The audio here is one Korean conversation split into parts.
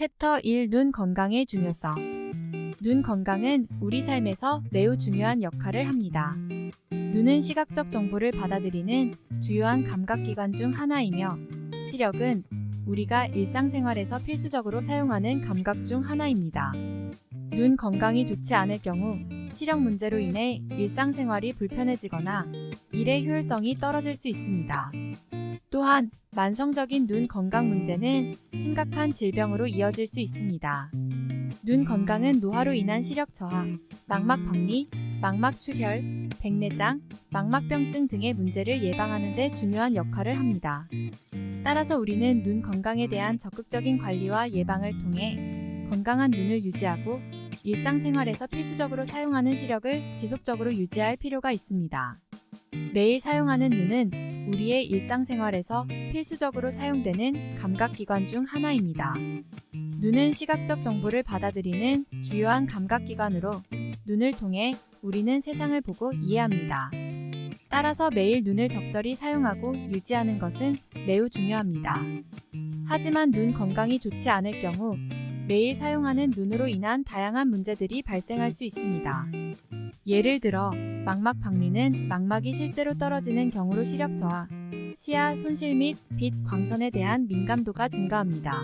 챕터 1 눈 건강의 중요성. 눈 건강은 우리 삶에서 매우 중요한 역할을 합니다. 눈은 시각적 정보를 받아들이는 주요한 감각기관 중 하나이며, 시력은 우리가 일상생활에서 필수적으로 사용하는 감각 중 하나입니다. 눈 건강이 좋지 않을 경우 시력 문제로 인해 일상생활이 불편해지거나 일의 효율성이 떨어질 수 있습니다. 또한 만성적인 눈 건강 문제는 심각한 질병으로 이어질 수 있습니다. 눈 건강은 노화로 인한 시력 저하, 망막 박리, 망막 출혈, 백내장, 망막병증 등의 문제를 예방하는 데 중요한 역할을 합니다. 따라서 우리는 눈 건강에 대한 적극적인 관리와 예방을 통해 건강한 눈을 유지하고 일상생활에서 필수적으로 사용하는 시력을 지속적으로 유지할 필요가 있습니다. 매일 사용하는 눈은 우리의 일상생활에서 필수적으로 사용되는 감각기관 중 하나입니다. 눈은 시각적 정보를 받아들이는 주요한 감각기관으로 눈을 통해 우리는 세상을 보고 이해합니다. 따라서 매일 눈을 적절히 사용하고 유지하는 것은 매우 중요합니다. 하지만 눈 건강이 좋지 않을 경우 매일 사용하는 눈으로 인한 다양한 문제들이 발생할 수 있습니다. 예를 들어 망막 박리는 망막이 실제로 떨어지는 경우로 시력 저하, 시야 손실 및 빛 광선에 대한 민감도가 증가합니다.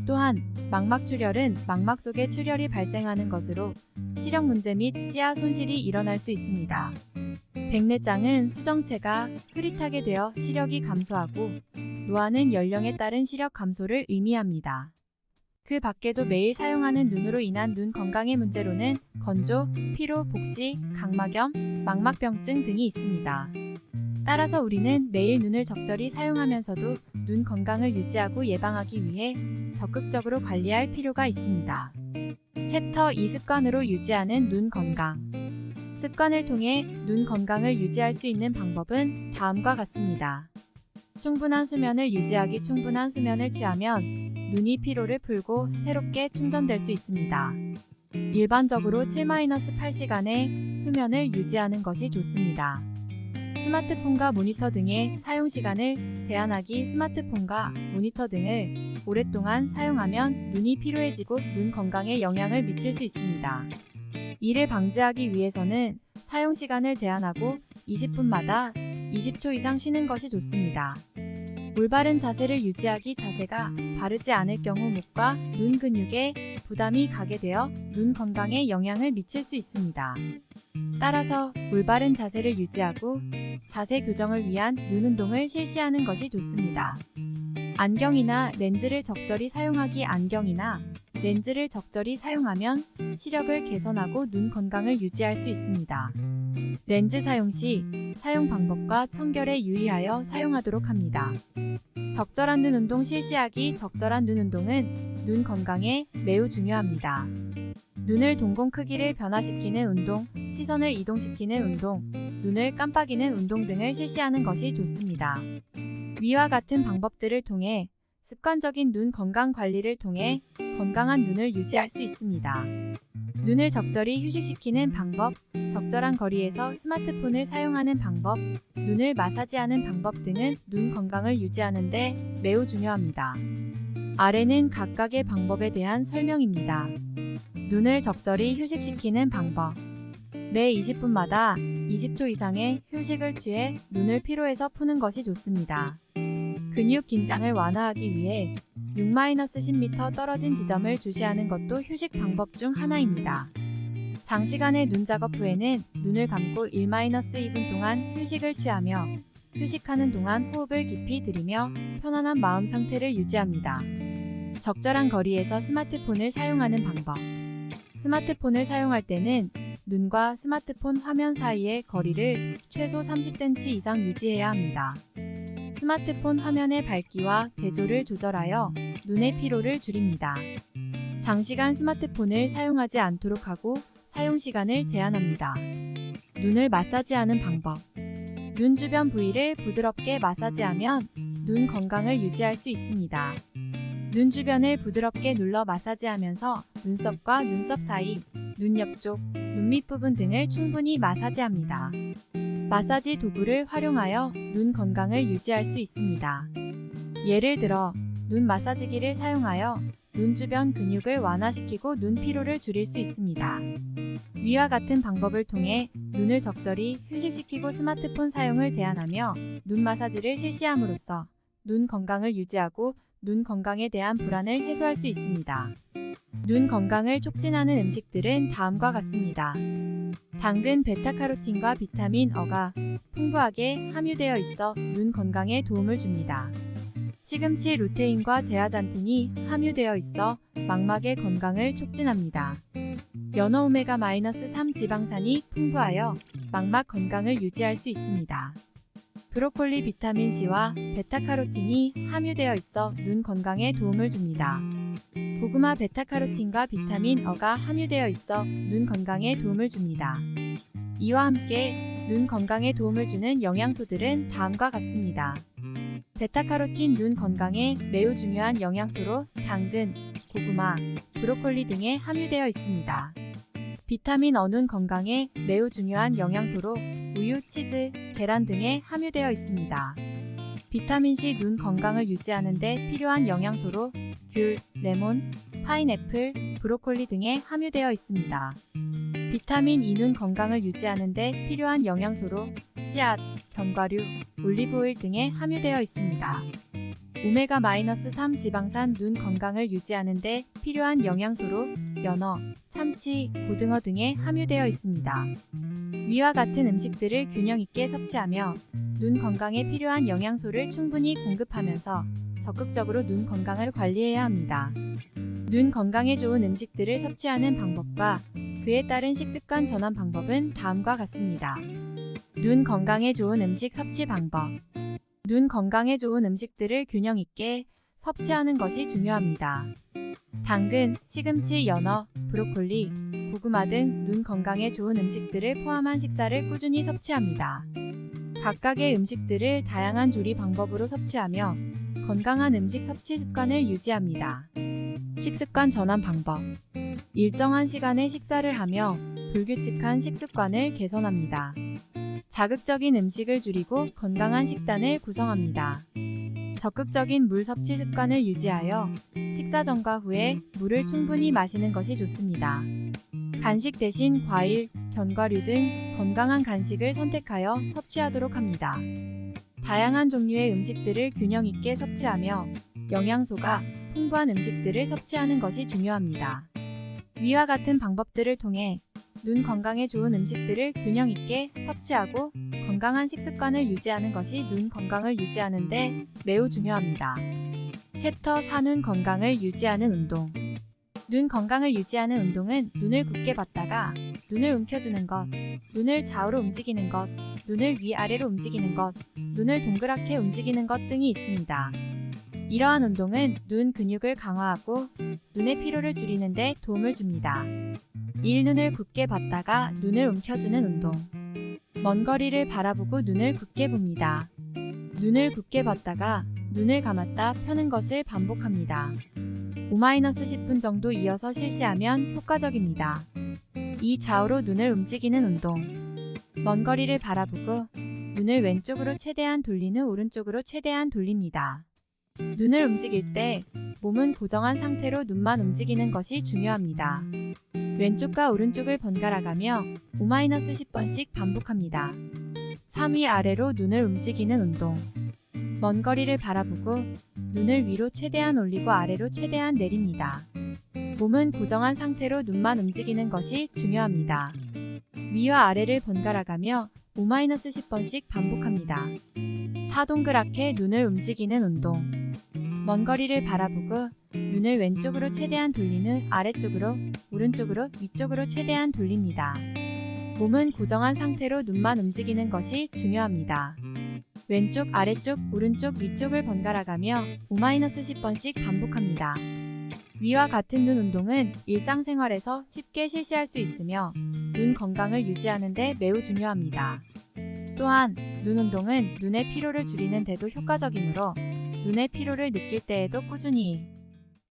또한 망막 출혈은 망막 속에 출혈이 발생하는 것으로 시력 문제 및 시야 손실이 일어날 수 있습니다. 백내장은 수정체가 흐릿하게 되어 시력이 감소하고 노화는 연령에 따른 시력 감소를 의미합니다. 그 밖에도 매일 사용하는 눈으로 인한 눈 건강의 문제로는 건조, 피로, 복시, 각막염, 망막병증 등이 있습니다. 따라서 우리는 매일 눈을 적절히 사용하면서도 눈 건강을 유지하고 예방하기 위해 적극적으로 관리할 필요가 있습니다. 챕터 2 습관으로 유지하는 눈 건강. 습관을 통해 눈 건강을 유지할 수 있는 방법은 다음과 같습니다. 충분한 수면을 유지하기. 충분한 수면을 취하면 눈이 피로를 풀고 새롭게 충전될 수 있습니다. 일반적으로 7-8시간의 수면을 유지하는 것이 좋습니다. 스마트폰과 모니터 등의 사용 시간을 제한하기. 스마트폰과 모니터 등을 오랫동안 사용하면 눈이 피로해지고 눈 건강에 영향을 미칠 수 있습니다. 이를 방지하기 위해서는 사용 시간을 제한하고 20분마다 20초 이상 쉬는 것이 좋습니다. 올바른 자세를 유지하기. 자세가 바르지 않을 경우 목과 눈 근육에 부담이 가게 되어 눈 건강에 영향을 미칠 수 있습니다. 따라서 올바른 자세를 유지하고 자세 교정을 위한 눈 운동을 실시하는 것이 좋습니다. 안경이나 렌즈를 적절히 사용하기. 안경이나 렌즈를 적절히 사용하면 시력을 개선하고 눈 건강을 유지할 수 있습니다. 렌즈 사용 시 사용 방법과 청결에 유의하여 사용하도록 합니다. 적절한 눈 운동 실시하기. 적절한 눈 운동은 눈 건강에 매우 중요합니다. 눈을 동공 크기를 변화시키는 운동, 시선을 이동시키는 운동, 눈을 깜빡이는 운동 등을 실시하는 것이 좋습니다. 위와 같은 방법들을 통해 습관적인 눈 건강 관리를 통해 건강한 눈을 유지할 수 있습니다. 눈을 적절히 휴식시키는 방법, 적절한 거리에서 스마트폰을 사용하는 방법, 눈을 마사지하는 방법 등은 눈 건강을 유지하는 데 매우 중요합니다. 아래는 각각의 방법에 대한 설명입니다. 눈을 적절히 휴식시키는 방법. 매 20분마다 20초 이상의 휴식을 취해 눈을 피로해서 푸는 것이 좋습니다. 근육 긴장을 완화하기 위해 6-10m 떨어진 지점을 주시하는 것도 휴식 방법 중 하나입니다. 장시간의 눈 작업 후에는 눈을 감고 1-2분 동안 휴식을 취하며 휴식하는 동안 호흡을 깊이 들이며 편안한 마음 상태를 유지합니다. 적절한 거리에서 스마트폰을 사용하는 방법. 스마트폰을 사용할 때는 눈과 스마트폰 화면 사이의 거리를 최소 30cm 이상 유지해야 합니다. 스마트폰 화면의 밝기와 대조를 조절하여 눈의 피로를 줄입니다. 장시간 스마트폰을 사용하지 않도록 하고 사용 시간을 제한합니다. 눈을 마사지하는 방법. 눈 주변 부위를 부드럽게 마사지하면 눈 건강을 유지할 수 있습니다. 눈 주변을 부드럽게 눌러 마사지하면서 눈썹과 눈썹 사이, 눈 옆쪽, 눈 밑부분 등을 충분히 마사지합니다. 마사지 도구를 활용하여 눈 건강을 유지할 수 있습니다. 예를 들어 눈 마사지기를 사용하여 눈 주변 근육을 완화시키고 눈 피로를 줄일 수 있습니다. 위와 같은 방법을 통해 눈을 적절히 휴식시키고 스마트폰 사용을 제한하며 눈 마사지를 실시함으로써 눈 건강을 유지하고 눈 건강에 대한 불안을 해소할 수 있습니다. 눈 건강을 촉진하는 음식들은 다음과 같습니다. 당근, 베타카로틴과 비타민 어가 풍부하게 함유되어 있어 눈 건강에 도움을 줍니다. 시금치, 루테인과 제아잔틴이 함유되어 있어 망막의 건강을 촉진합니다. 연어 오메가-3 지방산이 풍부하여 망막 건강을 유지할 수 있습니다. 브로콜리 비타민C와 베타카로틴이 함유되어 있어 눈 건강에 도움을 줍니다. 고구마 베타카로틴과 비타민 어가 함유되어 있어 눈 건강에 도움을 줍니다. 이와 함께 눈 건강에 도움을 주는 영양소들은 다음과 같습니다. 베타카로틴 눈 건강에 매우 중요한 영양소로 당근, 고구마, 브로콜리 등에 함유되어 있습니다. 비타민 어 눈 건강에 매우 중요한 영양소로 우유, 치즈, 계란 등에 함유되어 있습니다. 비타민C 눈 건강을 유지하는 데 필요한 영양소로 귤, 레몬, 파인애플, 브로콜리 등에 함유되어 있습니다. 비타민 E 눈 건강을 유지하는 데 필요한 영양소로 씨앗, 견과류, 올리브오일 등에 함유되어 있습니다. 오메가-3 지방산 눈 건강을 유지하는 데 필요한 영양소로 연어, 참치, 고등어 등에 함유되어 있습니다. 위와 같은 음식들을 균형 있게 섭취하며 눈 건강에 필요한 영양소를 충분히 공급하면서 적극적으로 눈 건강을 관리해야 합니다. 눈 건강에 좋은 음식들을 섭취하는 방법과 그에 따른 식습관 전환 방법은 다음과 같습니다. 눈 건강에 좋은 음식 섭취 방법. 눈 건강에 좋은 음식들을 균형 있게 섭취하는 것이 중요합니다. 당근, 시금치, 연어, 브로콜리, 고구마 등 눈 건강에 좋은 음식들을 포함한 식사를 꾸준히 섭취합니다. 각각의 음식들을 다양한 조리 방법으로 섭취하며 건강한 음식 섭취 습관을 유지합니다. 식습관 전환 방법. 일정한 시간에 식사를 하며 불규칙한 식습관을 개선합니다. 자극적인 음식을 줄이고 건강한 식단을 구성합니다. 적극적인 물 섭취 습관을 유지하여 식사 전과 후에 물을 충분히 마시는 것이 좋습니다. 간식 대신 과일, 견과류 등 건강한 간식을 선택하여 섭취하도록 합니다. 다양한 종류의 음식들을 균형 있게 섭취하며 영양소가 풍부한 음식들을 섭취하는 것이 중요합니다. 위와 같은 방법들을 통해 눈 건강에 좋은 음식들을 균형 있게 섭취하고 건강한 식습관을 유지하는 것이 눈 건강을 유지하는 데 매우 중요합니다. 챕터 4 눈 건강을 유지하는 운동. 눈 건강을 유지하는 운동은 눈을 굳게 받다가 눈을 움켜주는 것, 눈을 좌우로 움직이는 것, 눈을 위아래로 움직이는 것, 눈을 동그랗게 움직이는 것 등이 있습니다. 이러한 운동은 눈 근육을 강화하고 눈의 피로를 줄이는 데 도움을 줍니다. 1. 눈을 굳게 받다가 눈을 움켜주는 운동. 먼 거리를 바라보고 눈을 굳게 봅니다. 눈을 굳게 받다가 눈을 감았다 펴는 것을 반복합니다. 5-10분 정도 이어서 실시하면 효과적입니다. 2. 좌우로 눈을 움직이는 운동. 먼 거리를 바라보고 눈을 왼쪽으로 최대한 돌린 후 오른쪽으로 최대한 돌립니다. 눈을 움직일 때 몸은 고정한 상태로 눈만 움직이는 것이 중요합니다. 왼쪽과 오른쪽을 번갈아 가며 5-10번씩 반복합니다. 3. 위아래로 눈을 움직이는 운동. 먼 거리를 바라보고 눈을 위로 최대한 올리고 아래로 최대한 내립니다. 몸은 고정한 상태로 눈만 움직이는 것이 중요합니다. 위와 아래를 번갈아 가며 5-10번씩 반복합니다. 4. 동그랗게 눈을 움직이는 운동. 먼 거리를 바라보고 눈을 왼쪽으로 최대한 돌린 후 아래쪽으로, 오른쪽으로, 위쪽으로 최대한 돌립니다. 몸은 고정한 상태로 눈만 움직이는 것이 중요합니다. 왼쪽, 아래쪽, 오른쪽, 위쪽을 번갈아 가며 5-10번씩 반복합니다. 위와 같은 눈 운동은 일상생활에서 쉽게 실시할 수 있으며 눈 건강을 유지하는 데 매우 중요합니다. 또한 눈 운동은 눈의 피로를 줄이는 데도 효과적이므로 눈의 피로를 느낄 때에도 꾸준히